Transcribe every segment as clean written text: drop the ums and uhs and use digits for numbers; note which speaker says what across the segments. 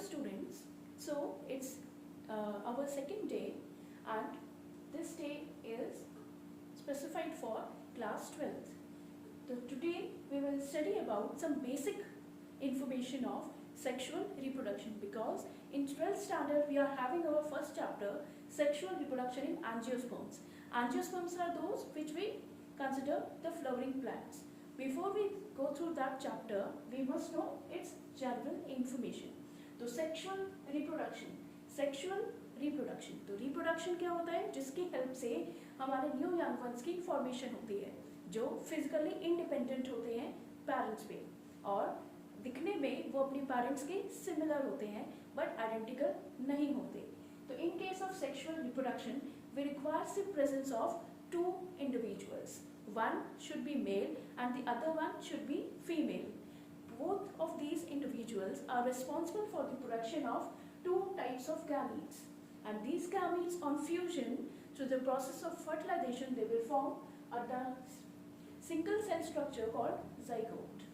Speaker 1: students, so it's our second day, and this day is specified for class 12th. So today we will study about some basic information of sexual reproduction, because in 12th standard we are having our first chapter, sexual reproduction in angiosperms. Angiosperms are those which we consider the flowering plants. Before we go through that chapter, we must know its general information. तो sexual reproduction, तो reproduction क्या होता है? जिसकी help से हमारे new young ones की formation होती है, जो फिजिकली इंडिपेंडेंट होते हैं पेरेंट्स पे, और दिखने में वो अपने पेरेंट्स के सिमिलर होते हैं बट आइडेंटिकल नहीं होते. तो in case of sexual reproduction we require the presence of two individuals. One should be male and the other one should be female. Both of these individuals are responsible for the production of two types of gametes, and these gametes on fusion through the process of fertilization they will form a single cell structure called zygote.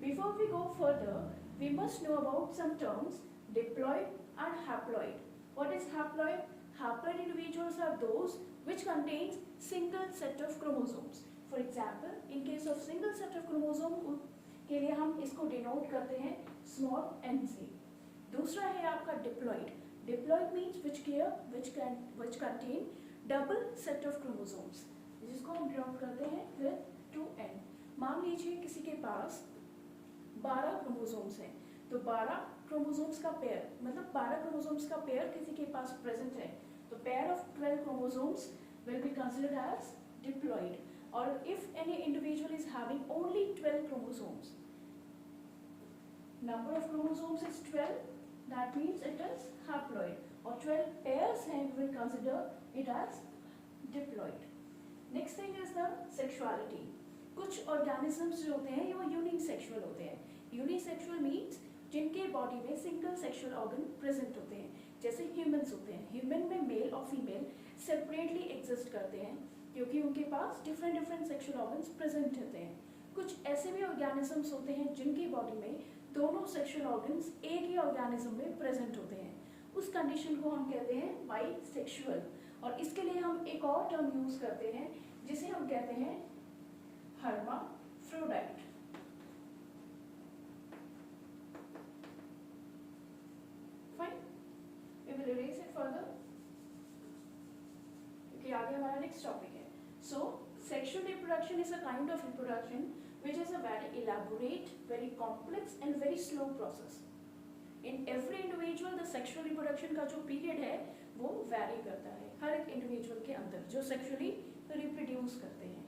Speaker 1: Before we go further, we must know about some terms: diploid and haploid. What is haploid? Haploid individuals are those which contains single set of chromosomes. For example, in case of single set of chromosome के लिए हम इसको denote करते हैं small n से. दूसरा है आपका diploid. Diploid means which contain double set of chromosomes, जिसको हम डिनोट करते हैं with 2n. मान लीजिए किसी के पास 12 क्रोमोसोम्स हैं, तो 12 क्रोमोसोम्स का पेयर, मतलब 12 क्रोमोसोम्स का पेयर किसी के पास प्रेजेंट है, तो pair of 12 chromosomes will be considered as diploid. Or if any individual is having only 12 chromosomes, number of chromosomes is 12, that means it is haploid. Or 12 pairs हैं, we will consider it as diploid. Next thing is the sexuality. कुछ organisms जो होते हैं वो unisexual होते हैं. Unisexual means जिनके body में सिंगल सेक्सुअल ऑर्गन प्रेजेंट होते हैं, जैसे ह्यूमंस होते हैं. ह्यूमन में मेल और फीमेल सेपरेटली एग्जिस्ट करते हैं क्योंकि उनके पास डिफरेंट सेक्सुअल ऑर्गन्स प्रेजेंट होते हैं. कुछ ऐसे भी ऑर्गेनिजम्स होते हैं जिनकी बॉडी में दोनों सेक्सुअल ऑर्गन्स एक ही ऑर्गेनिज्म में प्रेजेंट होते हैं. उस कंडीशन को हम कहते हैं बाइसेक्सुअल. और इसके लिए हम एक और टर्म यूज करते हैं जिसे हम कहते हैं hermaphrodite. Fine, we will erase it further क्योंकि आगे हमारा नेक्स्ट टॉपिक है. So, sexual reproduction is a kind of reproduction which is a very elaborate, very complex and very slow process. In every individual, the sexual reproduction का जो period है वो vary करता है हर एक individual के अंदर जो sexually reproduce करते हैं.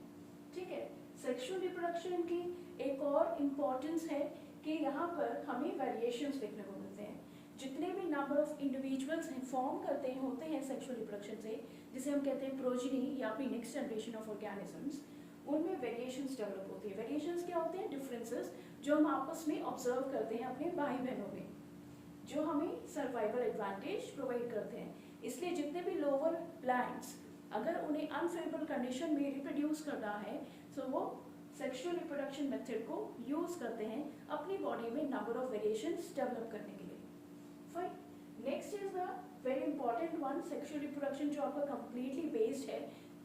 Speaker 1: ठीक है, sexual reproduction की एक और importance है कि यहाँ पर हमें variations देखने को मिलते हैं. जितने भी नंबर ऑफ इंडिविजुअल्स फॉर्म करते हैं होते हैं सेक्सुअल रिप्रोडक्शन से, जिसे हम कहते हैं प्रोजेनी या फिर नेक्स्ट जनरेशन ऑफ ऑर्गेनिजम्स, उनमें वेरिएशंस डेवलप होती है. वेरिएशंस क्या होते हैं? डिफरेंसेस जो हम आपस में ऑब्जर्व करते हैं अपने भाई बहनों में, जो हमें सर्वाइवल एडवांटेज प्रोवाइड करते हैं. इसलिए जितने भी लोअर प्लांट्स अगर उन्हें अनफेवरेबल कंडीशन में रिप्रोड्यूस करना है तो वो सेक्सुअल रिप्रोडक्शन मेथड को यूज करते हैं अपनी बॉडी में नंबर ऑफ वेरिएशंस डेवलप करने के लिए. Fine. Next is the very important one, sexual reproduction, जो आपका completely based है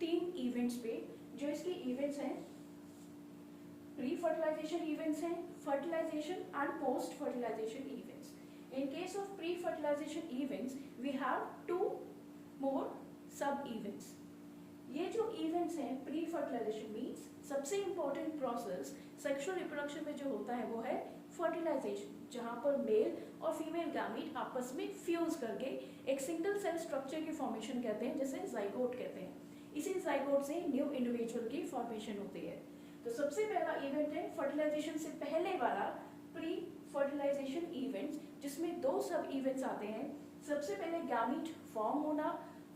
Speaker 1: 3 events पे. जो इसके events हैं, pre-fertilization events हैं, fertilization and post-fertilization events. In case of pre-fertilization events, we have 2 more sub-events. ये जो events हैं pre-fertilization means सबसे important process sexual reproduction में जो होता है वो है fertilization, जहाँ पर मेल और फीमेल गैमीट आपस में फ्यूज करके एक सिंगल सेल स्ट्रक्चर की फॉर्मेशन कहते हैं, जिसे जाइगोट कहते हैं. इसी जाइगोट से न्यू इंडिविजुअल की फॉर्मेशन होती है. तो सबसे पहला इवेंट है फर्टिलाइजेशन से पहले वाला प्री फर्टिलाइजेशन इवेंट, जिसमें 2 सब इवेंट्स आते हैं. सबसे पहले गैमीट फॉर्म होना,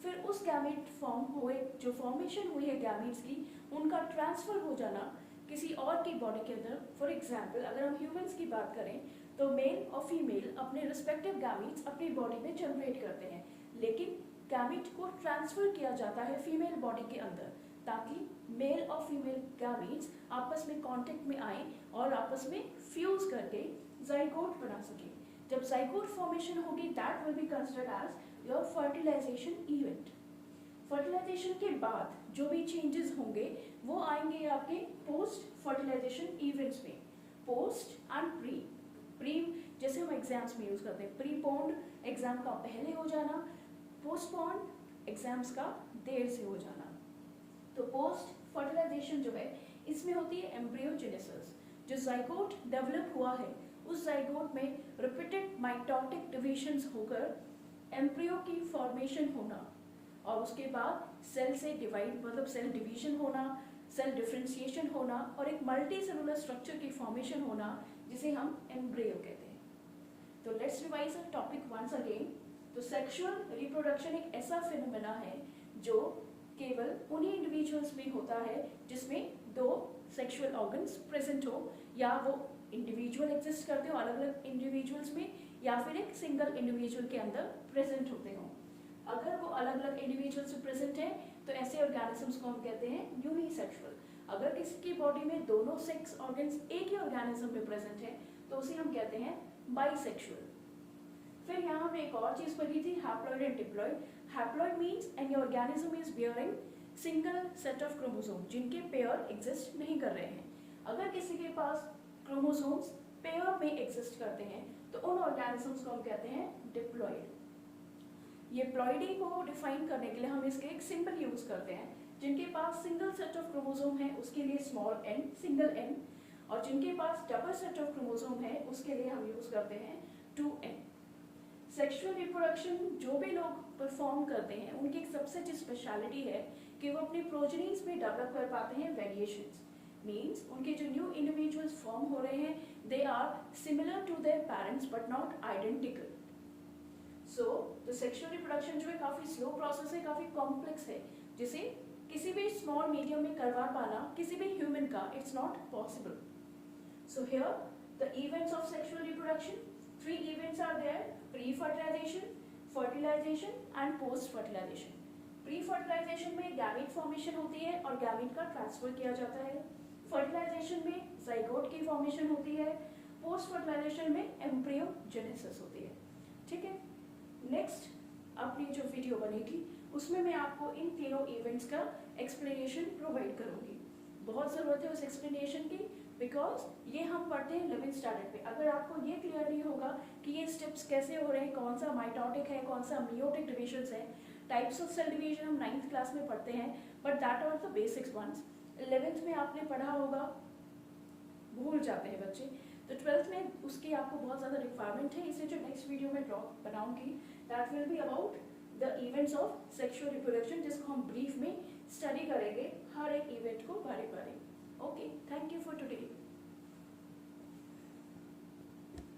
Speaker 1: फिर उस गैमीट फॉर्म हुए जो फॉर्मेशन हुई है गैमीट्स की, उनका ट्रांसफर हो जाना किसी और की बॉडी के अंदर. फॉर एग्जाम्पल अगर हम ह्यूमंस की बात करें तो मेल और फीमेल अपने रिस्पेक्टिव गैमीट्स अपनी बॉडी में जनरेट करते हैं, लेकिन गैमीट को ट्रांसफर किया जाता है फीमेल बॉडी के अंदर ताकि मेल और फीमेल गैमीट्स आपस में कांटेक्ट में आए और आपस में फ्यूज करके जाइगोट बना सके. जब जाइगोट फॉर्मेशन होगी that will be considered as your fertilisation event. Fertilisation के बाद जो भी चेंजेस होंगे वो आएंगे आपके पोस्ट फर्टिलाइजेशन इवेंट्स में। पोस्ट एंड प्री, प्री जैसे हम एग्जाम्स में यूज करते हैं, प्री पोन्ड एग्जाम का पहले हो जाना, पोस्टपोन्ड एग्जाम्स का देर से हो जाना। तो पोस्ट फर्टिलाइजेशन जो है इसमें होती है एम्ब्रियोजेनेसिस। जो जाइगोट डेवलप हुआ है उस जाइगोट में रिपीटेड माइटोटिक डिविजन्स होकर एम्ब्रियो की फॉर्मेशन होना और उसके बाद सेल से डिवाइड मतलब सेल डिवीजन होना, सेल डिफरेंशिएशन होना और एक मल्टी सेलुलर स्ट्रक्चर की फॉर्मेशन होना जिसे हम एम्ब्रियो कहते हैं। तो let's revise the topic once again. तो सेक्सुअल रिप्रोडक्शन एक ऐसा फिनोमेना है जो केवल उन्हीं इंडिविजुअल्स में होता है जिसमें दो सेक्सुअल ऑर्गन्स प्रेजेंट हो, या वो इंडिविजुअल एग्जिस्ट करते हो अलग अलग इंडिविजुअल्स में, या फिर एक सिंगल इंडिविजुअल के अंदर प्रेजेंट होते हो। अगर वो अलग अलग इंडिविजुअल्स में प्रेजेंट है तो ऐसे ऑर्गेनिजम्स को हम कहते हैं यूनिसेक्सुअल। अगर किसी की बॉडी में दोनों सेक्स ऑर्गन्स एक ही ऑर्गेनिज्म में प्रेजेंट है तो उसे हम कहते हैं बाइसेक्सुअल। फिर यहाँ हमने एक और चीज पढ़ी थी, haploid and diploid. Haploid means any organism is bearing single set of chromosome जिनके पेयर एग्जिस्ट नहीं कर रहे हैं। अगर किसी के पास क्रोमोसोम्स पेयर में एग्जिस्ट करते हैं तो उन ऑर्गेनिजम्स को हम कहते हैं डिप्लॉइड। ये प्लॉइडी को डिफाइन करने के लिए हम इसके एक सिंबल यूज करते हैं। जिनके पास सिंगल सेट ऑफ क्रोमोसोम है उसके लिए स्मॉल एन, सिंगल एन, और जिनके पास डबल सेट ऑफ क्रोमोसोम है उसके लिए हम यूज करते हैं 2n। सेक्सुअल रिप्रोडक्शन जो भी लोग परफॉर्म करते हैं उनकी एक सबसे अच्छी स्पेशलिटी है कि वो अपनी प्रोजेनीज में डेवलप कर पाते हैं वेरिएशंस। मींस उनके जो न्यू इंडिविजुअल्स फॉर्म हो रहे हैं they are similar to their parents but not identical. So the sexual reproduction जो है काफी स्लो प्रोसेस है, काफी कॉम्प्लेक्स है, जिसे किसी भी स्मॉल मीडियम में करवा पाना किसी भी ह्यूमन का it's not possible. So here the events of sexual reproduction, 3 events are there: pre fertilisation, fertilisation and post fertilisation. Pre fertilisation में गैमीट फॉर्मेशन होती है और गैमीट का ट्रांसफर किया जाता है। फर्टिलाइजेशन में जाइगोट की फॉर्मेशन होती है। पोस्ट फर्टिलाइजेशन में एम्ब्रियोजेनेसिस होती है। ठीक है, नेक्स्ट अपनी जो वीडियो बनेगी उसमें मैं आपको इन तीनों इवेंट्स का एक्सप्लेनेशन प्रोवाइड करूंगी। बहुत ज़रूरत है उस एक्सप्लेनेशन की बिकॉज ये हम पढ़ते हैं 11th स्टैंडर्ड पे। अगर आपको ये क्लियर नहीं होगा कि ये स्टेप्स कैसे हो रहे हैं, कौन सा माइटोटिक है, कौन सा मियोटिक डिविजन्स है, टाइप्स ऑफ सेल डिवीजन हम 9th क्लास में पढ़ते हैं but that are the basics ones. 11th में आपने पढ़ा होगा, भूल जाते हैं बच्चे, तो 12th में उसकी आपको बहुत ज़्यादा रिक्वायरमेंट है। इसे जो नेक्स्ट वीडियो में ड्रॉप बनाऊंगी that will be about the events of sexual reproduction, जिसको हम ब्रीफ में स्टडी करेंगे हर एक इवेंट को बारे बारे। Okay, thank you for today.